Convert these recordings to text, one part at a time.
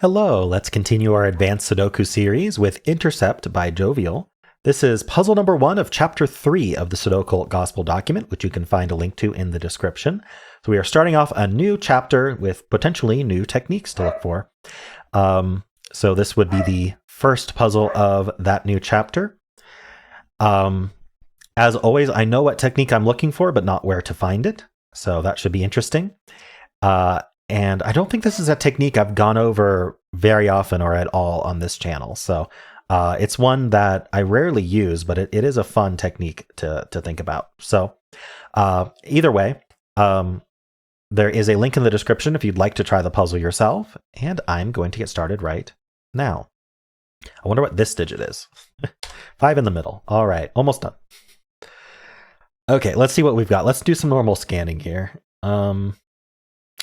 Hello, let's continue our advanced Sudoku series with Intercept by Jovial. This is puzzle number 1 of chapter 3 of the Sudokult Gospel document, which you can find a link to in the description. So we are starting off a new chapter with potentially new techniques to look for. So this would be the first puzzle of that new chapter. As always, I know what technique I'm looking for, but not where to find it. So that should be interesting. And I don't think this is a technique I've gone over very often or at all on this channel. So it's one that I rarely use, but it is a fun technique to think about. So either way, there is a link in the description if you'd like to try the puzzle yourself. And I'm going to get started right now. I wonder what this digit is. 5 in the middle. All right, almost done. Okay, let's see what we've got. Let's do some normal scanning here.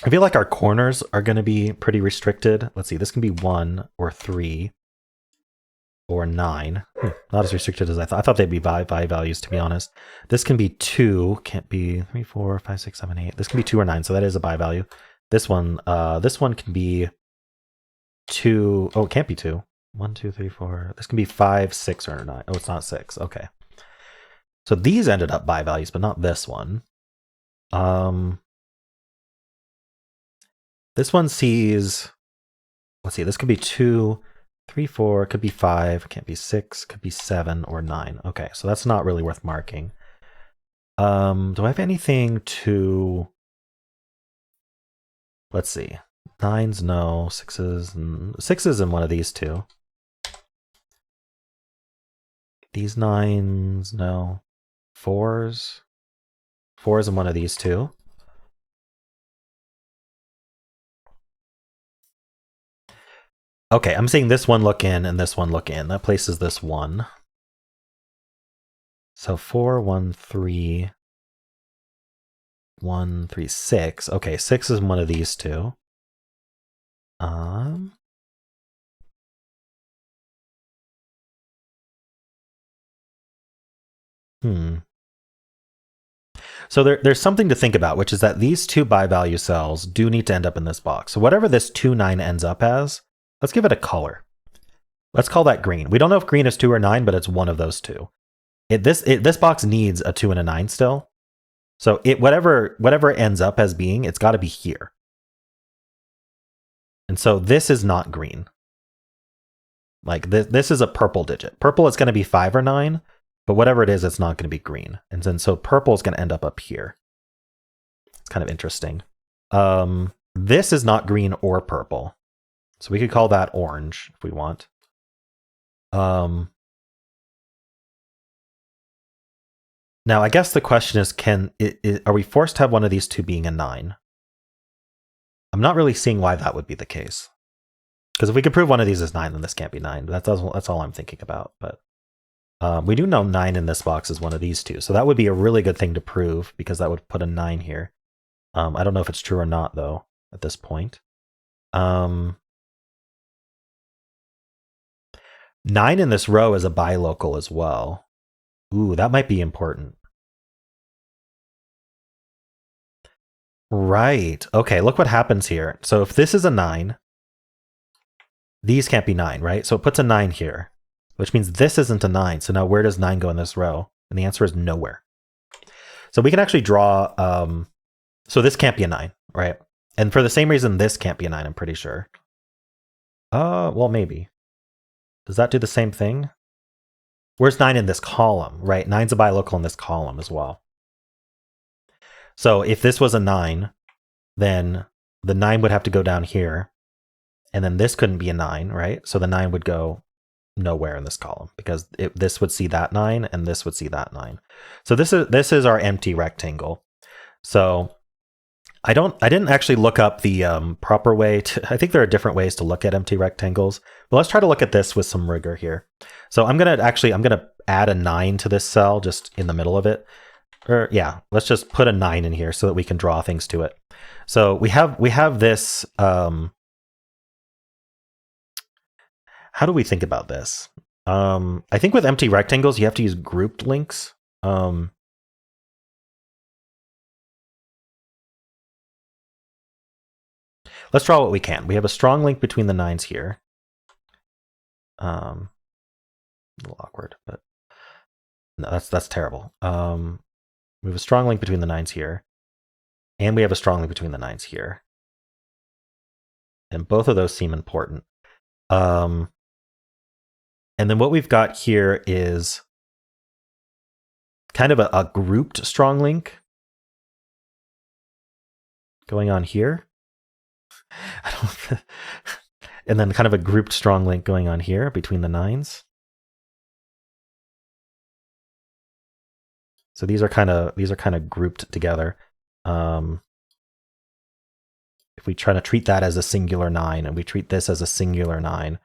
I feel like our corners are going to be pretty restricted. Let's see, this can be 1 or 3 or 9. Not as restricted as I thought. I thought they'd be by values, to be honest. This can be 2, can't be 3, 4, 5, 6, 7, 8. This can be 2 or 9, so that is a by value. This one can be 2. Oh, it can't be 2. 1, 2, 3, 4. This can be 5, 6, or 9. Oh, it's not 6. Okay. So these ended up by values, but not this one. This one sees, let's see, this could be 2, 3, 4, could be 5, can't be 6, could be 7 or 9. Okay, so that's not really worth marking. Do I have anything to, let's see, 9s, no, 6s in one of these two. These 9s, no. 4s in one of these two. Okay, I'm seeing this one look in and this one look in. That places this 1. So 4, 1, 3, 1, 3, 6. Okay, 6 is one of these two. So there's something to think about, which is that these two by value cells do need to end up in this box. So whatever this 2, 9 ends up as, let's give it a color. Let's call that green. We don't know if green is 2 or 9, but it's one of those two. This box needs a 2 and a 9 still. So whatever it ends up as being, it's got to be here. And so this is not green. Like this is a purple digit. Purple is going to be 5 or 9, but whatever it is, it's not going to be green. And then so purple is going to end up here. It's kind of interesting. This is not green or purple. So we could call that orange if we want. Now, I guess the question is, are we forced to have one of these two being a 9? I'm not really seeing why that would be the case. Because if we can prove one of these is 9, then this can't be 9. That's all I'm thinking about. But we do know 9 in this box is one of these two. So that would be a really good thing to prove, because that would put a 9 here. I don't know if it's true or not, though, at this point. 9 in this row is a bilocal as well. Ooh, that might be important. Right. Okay, look what happens here. So if this is a 9, these can't be 9, right? So it puts a 9 here, which means this isn't a 9. So now where does 9 go in this row? And the answer is nowhere. So we can actually draw, so this can't be a 9, right? And for the same reason, this can't be a 9, I'm pretty sure. Well, maybe. Does that do the same thing? Where's 9 in this column, right? 9's a bilocal in this column as well. So if this was a 9, then the 9 would have to go down here. And then this couldn't be a 9, right? So the 9 would go nowhere in this column, because this would see that 9 and this would see that 9. So this is our empty rectangle. So I didn't actually look up the proper way to, I think there are different ways to look at empty rectangles. But let's try to look at this with some rigor here. So I'm going to add a 9 to this cell just in the middle of it. Or yeah, let's just put a 9 in here so that we can draw things to it. So we have this, how do we think about this? I think with empty rectangles, you have to use grouped links. let's draw what we can. We have a strong link between the 9s here. A little awkward, but no, that's terrible. We have a strong link between the 9s here, and we have a strong link between the 9s here. And both of those seem important. And then what we've got here is kind of a grouped strong link going on here. And then kind of a grouped strong link going on here between the 9s. So these are kind of grouped together. If we try to treat that as a singular 9 and we treat this as a singular 9,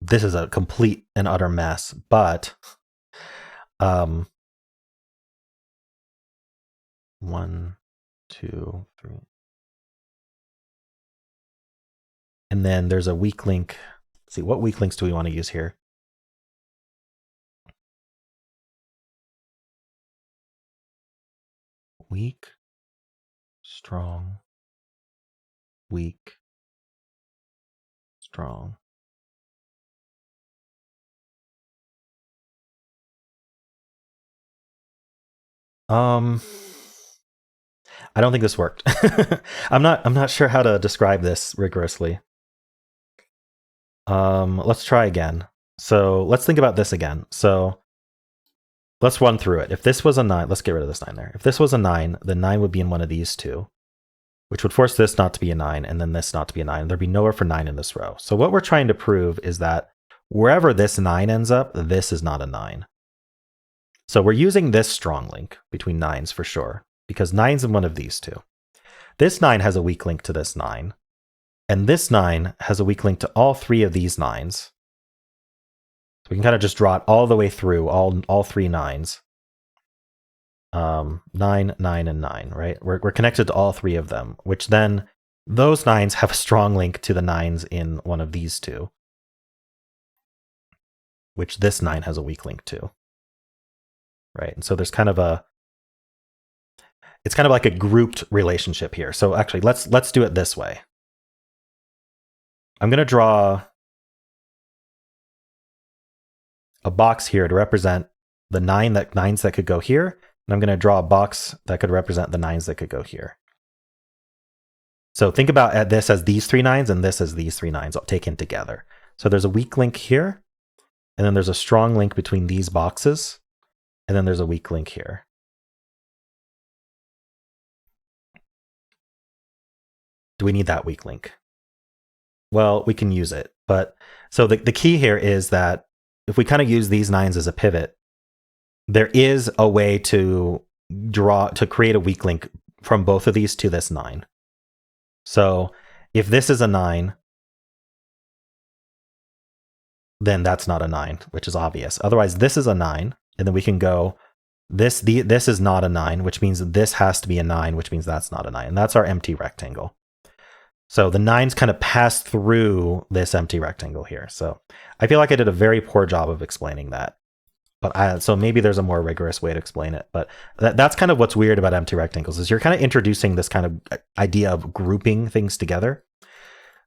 this is a complete and utter mess. But 1, 2, 3. And then there's a weak link. Let's see, what weak links do we want to use here? Weak, strong, weak, strong. I don't think this worked. I'm not sure how to describe this rigorously. Let's try again. So let's think about this again. So let's run through it. If this was a 9, let's get rid of this 9 there. If this was a 9, then 9 would be in one of these two, which would force this not to be a 9, and then this not to be a 9. There'd be nowhere for 9 in this row. So what we're trying to prove is that wherever this 9 ends up, this is not a 9. So we're using this strong link between 9s for sure, because 9's in one of these two. This 9 has a weak link to this 9, and this 9 has a weak link to all 3 of these 9s. So we can kind of just draw it all the way through, all 3 9s. 9, 9, and 9, right? We're connected to all 3 of them, which then those 9s have a strong link to the 9s in one of these two, which this 9 has a weak link to, right? And so there's kind of it's kind of like a grouped relationship here. So actually, let's do it this way. I'm going to draw a box here to represent the 9s that could go here, and I'm going to draw a box that could represent the 9s that could go here. So think about this as these 3 9s and this as these 3 9s all taken together. So there's a weak link here, and then there's a strong link between these boxes, and then there's a weak link here. Do we need that weak link? Well, we can use it, but so the key here is that if we kind of use these 9s as a pivot, there is a way to create a weak link from both of these to this 9. So if this is a 9, then that's not a 9, which is obvious. Otherwise, this is a 9, and then we can go, this is not a 9, which means this has to be a 9, which means that's not a 9. And that's our empty rectangle. So the 9s kind of pass through this empty rectangle here. So I feel like I did a very poor job of explaining that. But so maybe there's a more rigorous way to explain it. But that's kind of what's weird about empty rectangles, is you're kind of introducing this kind of idea of grouping things together.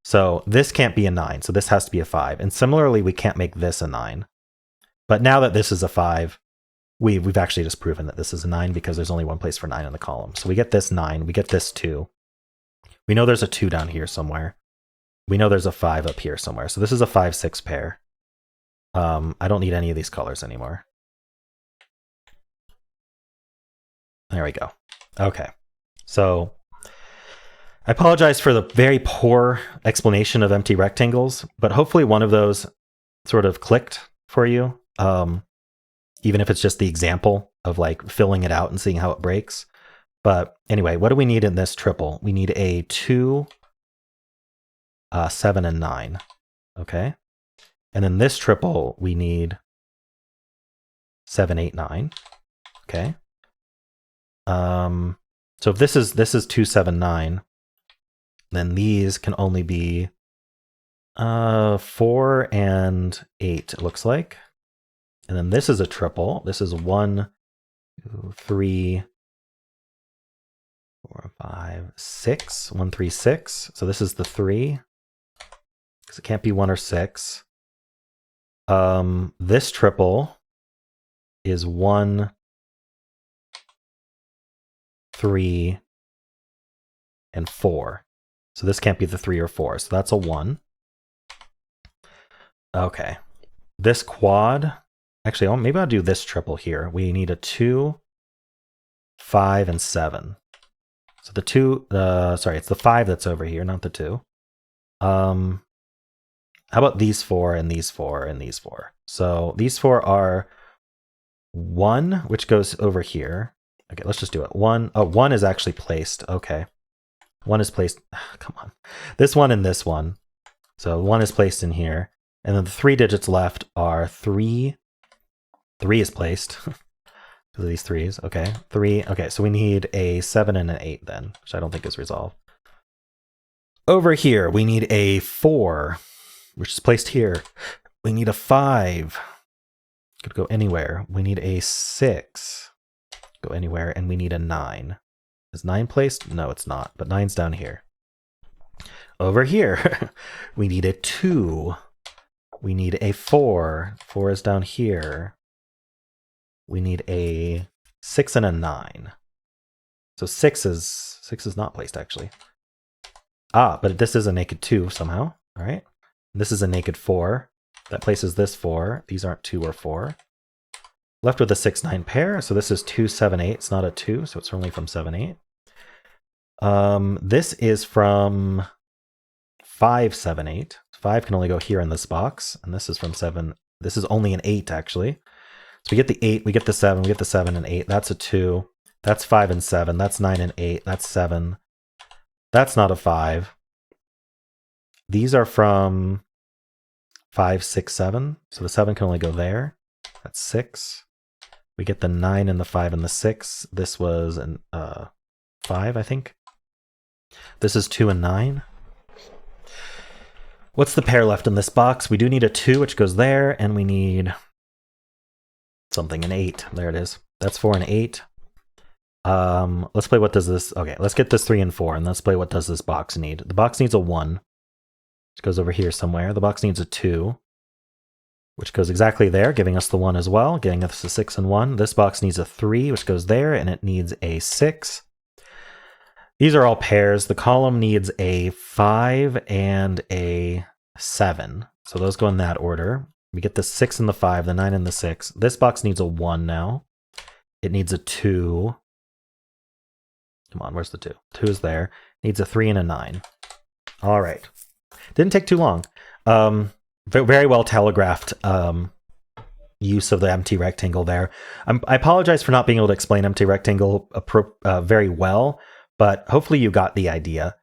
So this can't be a 9, so this has to be a 5. And similarly, we can't make this a 9. But now that this is a 5, we've actually just proven that this is a 9 because there's only one place for 9 in the column. So we get this 9, we get this 2. We know there's a 2 down here somewhere. We know there's a 5 up here somewhere. So this is a 5-6 pair. I don't need any of these colors anymore. There we go. Okay. So I apologize for the very poor explanation of empty rectangles, but hopefully one of those sort of clicked for you. Even if it's just the example of like filling it out and seeing how it breaks. But anyway, what do we need in this triple? We need a 2, 7, and 9. Okay. And then this triple, we need 7, 8, 9. Okay. So if this is 2, 7, 9, then these can only be 4 and 8, it looks like. And then this is a triple. This is 1, 2, 3, 4, 5, 6. 1, 3, 6. So this is the 3. Because it can't be 1 or 6. This triple is 1, 3, and 4. So this can't be the 3 or 4. So that's a 1. Okay. This quad, actually, maybe I'll do this triple here. We need a 2, 5, and 7. So the 2, sorry, it's the 5 that's over here, not the 2. How about these 4 and these 4 and these 4? So these 4 are 1, which goes over here. Okay, let's just do it. 1. Oh, 1 is actually placed. Okay. 1 is placed. Come on. This one and this one. So 1 is placed in here. And then the 3 digits left are 3. 3 is placed. Because of these 3s. Okay. 3. Okay, so we need a 7 and an 8 then, which I don't think is resolved. Over here, we need a 4, which is placed here. We need a 5. Could go anywhere. We need a 6. Go anywhere. And we need a 9. Is 9 placed? No, it's not. But 9's down here. Over here, we need a 2. We need a 4. 4 is down here. We need a 6 and a 9. So 6 is not placed, actually. Ah, but this is a naked 2 somehow. All right. This is a naked 4. That places this 4. These aren't 2 or 4. Left with a 6, 9 pair. So this is 2, 7, 8. It's not a 2, so it's only from 7, 8. This is from 5, 7, 8. 5 can only go here in this box. And this is from 7. This is only an 8, actually. So we get the 8, we get the 7, we get the 7 and 8. That's a 2. That's 5 and 7. That's 9 and 8. That's 7. That's not a 5. These are from 5, 6, 7. So the 7 can only go there. That's 6. We get the 9 and the 5 and the 6. This was an 5, I think. This is 2 and 9. What's the pair left in this box? We do need a 2, which goes there, and we need something, an 8. There it is. That's 4 and 8. Let's play what does this... Okay, let's get this 3 and 4, and let's play what does this box need. The box needs a 1, which goes over here somewhere. The box needs a 2, which goes exactly there, giving us the 1 as well, getting us a 6 and 1. This box needs a 3, which goes there, and it needs a 6. These are all pairs. The column needs a 5 and a 7. So those go in that order. We get the 6 and the 5, the 9 and the 6. This box needs a 1 now. It needs a 2. Come on, where's the 2? 2 is there. Needs a 3 and a 9. All right. Didn't take too long. Very well telegraphed use of the empty rectangle there. I apologize for not being able to explain empty rectangle very well, but hopefully you got the idea.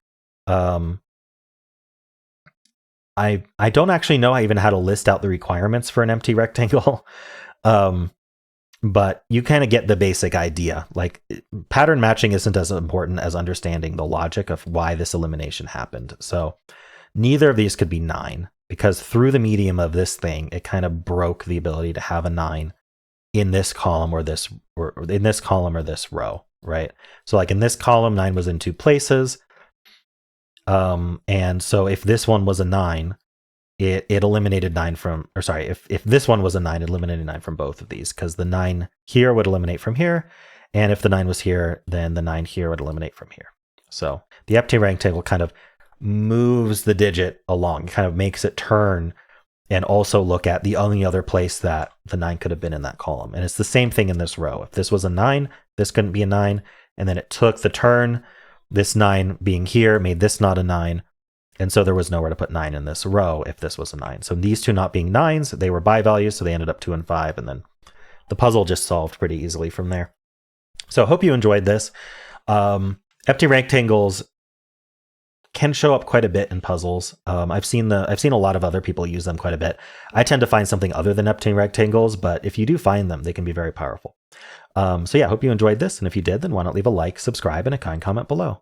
I don't actually know I even how to list out the requirements for an empty rectangle. But you kind of get the basic idea. Like, pattern matching isn't as important as understanding the logic of why this elimination happened. So neither of these could be 9, because through the medium of this thing, it kind of broke the ability to have a 9 in this column or this row, right? So like in this column, 9 was in 2 places. And so if this one was a 9, it eliminated 9 from, or sorry, if this one was a 9, it eliminated 9 from both of these, because the 9 here would eliminate from here, and if the 9 was here, then the 9 here would eliminate from here. So the empty rectangle kind of moves the digit along, kind of makes it turn and also look at the only other place that the 9 could have been in that column. And it's the same thing in this row. If this was a 9, this couldn't be a 9, and then it took the turn, this 9 being here made this not a 9, and so there was nowhere to put 9 in this row if this was a 9. So these two not being 9s, they were bi-values, so they ended up 2 and 5, and then the puzzle just solved pretty easily from there. So I hope you enjoyed this. Empty rectangles can show up quite a bit in puzzles. I've seen a lot of other people use them quite a bit. I tend to find something other than empty rectangles, but if you do find them, they can be very powerful. So yeah, I hope you enjoyed this, and if you did, then why not leave a like, subscribe, and a kind comment below.